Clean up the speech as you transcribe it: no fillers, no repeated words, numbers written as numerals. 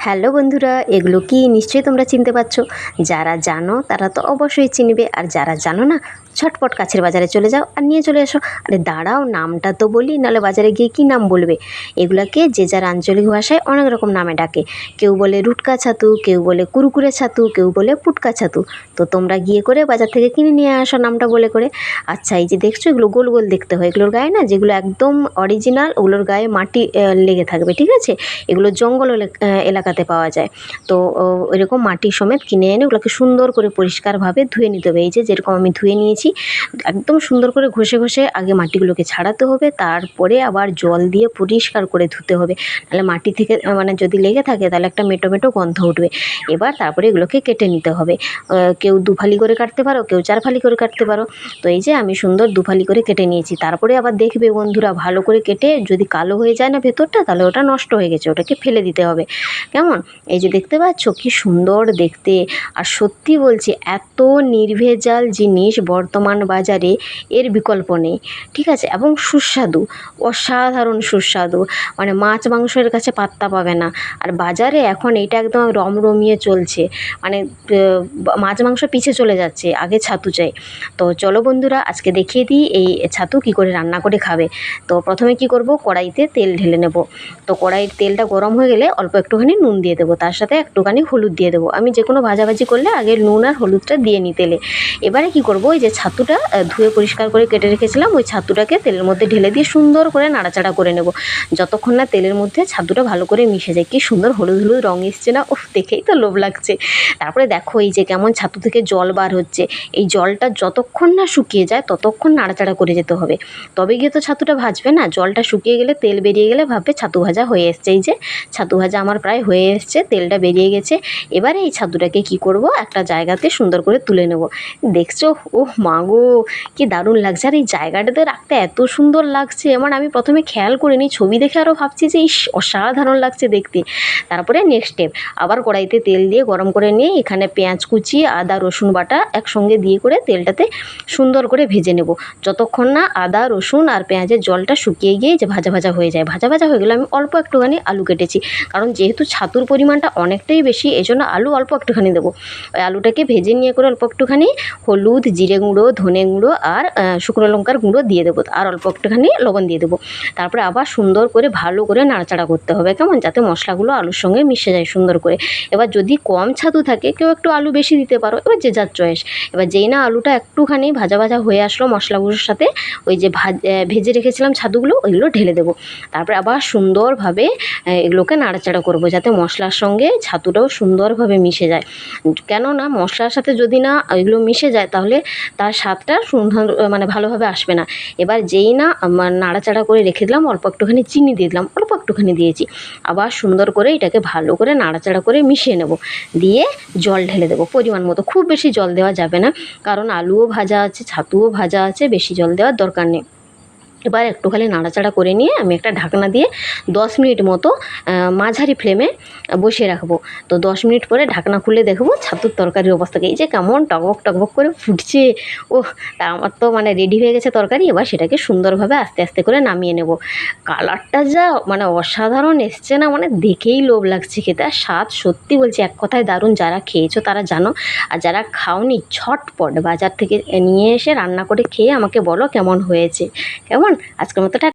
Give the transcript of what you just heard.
Hello বন্ধুরা, এগুলো কি নিশ্চয়ই তোমরা চিনতে পারছো। যারা জানো তারা তো অবশ্যই চিনবে, আর যারা জানো না ঝটপট কাছের বাজারে চলে যাও আর নিয়ে চলে এসো। আরে দাঁড়াও, নামটা তো বলি, নাহলে বাজারে গিয়ে কী নাম বলবে। এগুলাকে যে যার আঞ্চলিক ভাষায় অনেক রকম নামে ডাকে। কেউ বলে রুটকা ছাতু, কেউ বলে কুরকুরে ছাতু, কেউ বলে পুটকা ছাতু। তো তোমরা গিয়ে করে বাজার থেকে কিনে নিয়ে আসো নামটা বলে করে। আচ্ছা, এই যে দেখছো এগুলো গোল গোল দেখতে হয়, এগুলোর গায়ে না, যেগুলো একদম অরিজিনাল ওগুলোর গায়ে মাটি লেগে থাকবে, ঠিক আছে। এগুলো জঙ্গল এলাকাতে পাওয়া যায়। তো এরকম মাটি সমেত কিনে এনে ওগুলোকে সুন্দর করে পরিষ্কারভাবে ধুয়ে নিতে হবে। এই যে যেরকম আমি ধুয়ে নিয়েছি, একদম সুন্দর করে ঘষে ঘষে আগে মাটিগুলোকে ছাড়াতে হবে, তারপরে আবার জল দিয়ে পরিষ্কার করে ধুতে হবে। তাহলে মাটি থেকে মানে যদি লেগে থাকে তাহলে একটা মেটো মেটো গন্ধ উঠবে। এবার তারপরে এগুলোকে কেটে নিতে হবে। কেউ দুফালি করে কাটতে পারো, কেউ চার ফালি করে কাটতে পারো। তো এই যে আমি সুন্দর দুফালি করে কেটে নিয়েছি। তারপরে আবার দেখবে বন্ধুরা, ভালো করে কেটে যদি কালো হয়ে যায় না ভেতরটা, তাহলে ওটা নষ্ট হয়ে গেছে, ওটাকে ফেলে দিতে হবে। কেমন, এই যে দেখতে পাচ্ছ কি সুন্দর দেখতে। আর সত্যি বলছি, এত নির্ভেজাল জিনিস বর্তমান বাজারে এর বিকল্প নেই, ঠিক আছে। এবং সুস্বাদু, অসাধারণ সুস্বাদু, মানে মাছ মাংসের কাছে পাত্তা পাবে না। আর বাজারে এখন এটা একদম রমরমিয়ে চলছে, মানে মাছ মাংস পিছে চলে যাচ্ছে, আগে ছাতু চাই। তো চলো বন্ধুরা, আজকে দেখিয়ে দিই এই ছাতু কি করে রান্না করে খাবে। তো প্রথমে কি করব, কড়াইতে তেল ঢেলে নেব। তো কড়াইয়ের তেলটা গরম হয়ে গেলে অল্প একটুখানি নুন দিয়ে দেবো, তার সাথে একটুখানি হলুদ দিয়ে দেবো। আমি যে কোনো ভাজাভাজি করলে আগে নুন আর হলুদটা দিয়ে নিই তেলে। এবারে কি করব, ওই যে ছাতুটা ধুয়ে পরিষ্কার করে কেটে রেখেছিলাম, ওই ছাতুটাকে তেলের মধ্যে ঢেলে দিয়ে সুন্দর করে নাড়াচাড়া করে নেব, যতক্ষণ না তেলের মধ্যে ছাতুটা ভালো করে মিশে যায়। কি সুন্দর হলুদ হলুদ রঙ এসছে না, ওফ, দেখেই তো লোভ লাগছে। তারপরে দেখো এই যে কেমন ছাতু থেকে জল বার হচ্ছে, এই জলটা যতক্ষণ না শুকিয়ে যায় ততক্ষণ নাড়াচাড়া করে যেতে হবে, তবে গিয়ে তো ছাতুটা ভাজবে না। জলটা শুকিয়ে গেলে, তেল বেরিয়ে গেলে ভাববে ছাতু ভাজা হয়ে এসছে। এই যে ছাতু ভাজা আমার প্রায় হয়ে এসছে, তেলটা বেরিয়ে গেছে। এবারে এই ছাতুটাকে কি করব, একটা জায়গাতে সুন্দর করে তুলে নেব। দেখছো, ওহ মা গো, কি দারুণ লাগছে। আর এই জায়গাটাতে রাখতে এত সুন্দর লাগছে, মানে আমি প্রথমে খেয়াল করিনি, ছবি দেখে আরও ভাবছি যে ইস, অসাধারণ লাগছে দেখতে। তারপরে নেক্সট স্টেপ, আবার কড়াইতে তেল দিয়ে গরম করে নিয়ে এখানে পেঁয়াজ কুচি, আদা রসুন বাটা একসঙ্গে দিয়ে করে তেলটাতে সুন্দর করে ভেজে নেব, যতক্ষণ না আদা রসুন আর পেঁয়াজের জলটা শুকিয়ে গিয়ে যে ভাজা ভাজা হয়ে যায়। ভাজা ভাজা হয়ে গেলে আমি অল্প একটুখানি আলু কেটেছি, কারণ যেহেতু ছাতুর পরিমাণটা অনেকটাই বেশি, এই জন্য আলু অল্প একটুখানি দেবো। ওই আলুটাকে ভেজে নিয়ে করে অল্প একটুখানি হলুদ, জিরে গুঁড়ো, ধনে গুঁড়ো আর শুকনো লঙ্কার গুঁড়ো দিয়ে দেবো, আর অল্প একটুখানি লবণ দিয়ে দেবো। তারপরে আবার সুন্দর করে ভালো করে নাড়াচাড়া করতে হবে, কেমন, যাতে মশলাগুলো আলুর সঙ্গে মিশে যায় সুন্দর করে। এবার যদি কম ছাতু থাকে কেউ একটু আলু বেশি দিতে পারো, এবার যে যার চয়েস। এবার যেই না আলুটা একটুখানি ভাজা ভাজা হয়ে আসলো মশলাগুলোর সাথে, ওই যে ভেজে রেখেছিলাম ছাতুগুলো, ওইগুলো ঢেলে দেবো। তারপরে আবার সুন্দরভাবে এগুলোকে নাড়াচাড়া করব, যাতে মশলার সঙ্গে ছাতুটাও সুন্দরভাবে মিশে যায়। কেননা মশলার সাথে যদি না এগুলো মিশে যায় তাহলে তার স্বাদটা সুন্দর মানে ভালোভাবে আসবে না। এবার যেই না নাড়াচাড়া করে রেখে দিলাম, অল্প একটুখানি চিনি দিয়ে দিলাম, অল্প একটুখানি দিয়েছি। আবার সুন্দর করে এটাকে ভালো করে নাড়াচাড়া করে মিশিয়ে নেব, দিয়ে জল ঢেলে দেবো পরিমাণ মতো। খুব বেশি জল দেওয়া যাবে না, কারণ আলুও ভাজা আছে, ছাতুও ভাজা আছে, বেশি জল দেওয়ার দরকার নেই। এবার একটুখানি নাড়াচাড়া করে নিয়ে আমি একটা ঢাকনা দিয়ে 10 মিনিট মতো মাঝারি ফ্লেমে বসিয়ে রাখবো। তো 10 মিনিট পরে ঢাকনা খুলে দেখবো ছাতুর তরকারির অবস্থাকে, এই যে কেমন টকবক টকবক করে ফুটছে। ওহ, তা আমার তো মানে রেডি হয়ে গেছে তরকারি। এবার সেটাকে সুন্দরভাবে আস্তে আস্তে করে নামিয়ে নেব। কালারটা যা মানে অসাধারণ এসছে না, মানে দেখেই লোভ লাগছে খেতে। আর স্বাদ সত্যি বলছি এক কথায় দারুণ। যারা খেয়েছো তারা জানো, আর যারা খাওনি ঝটপট বাজার থেকে নিয়ে এসে রান্না করে খেয়ে আমাকে বলো কেমন হয়েছে। কেমন, আজকের মতো